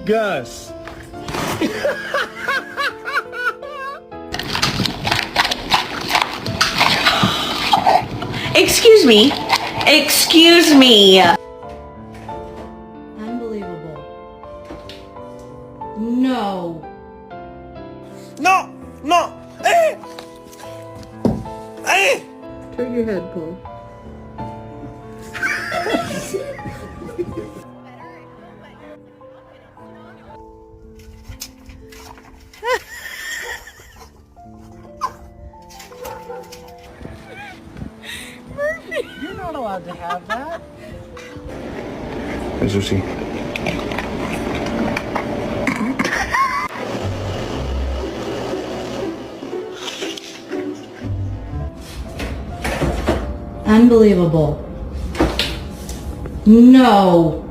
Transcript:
Gus. Excuse me. Excuse me. Unbelievable. No. No! No! Eh! Eh! Turn your head, Paul. You're not allowed to have that. Hey, Lucy. Unbelievable. No.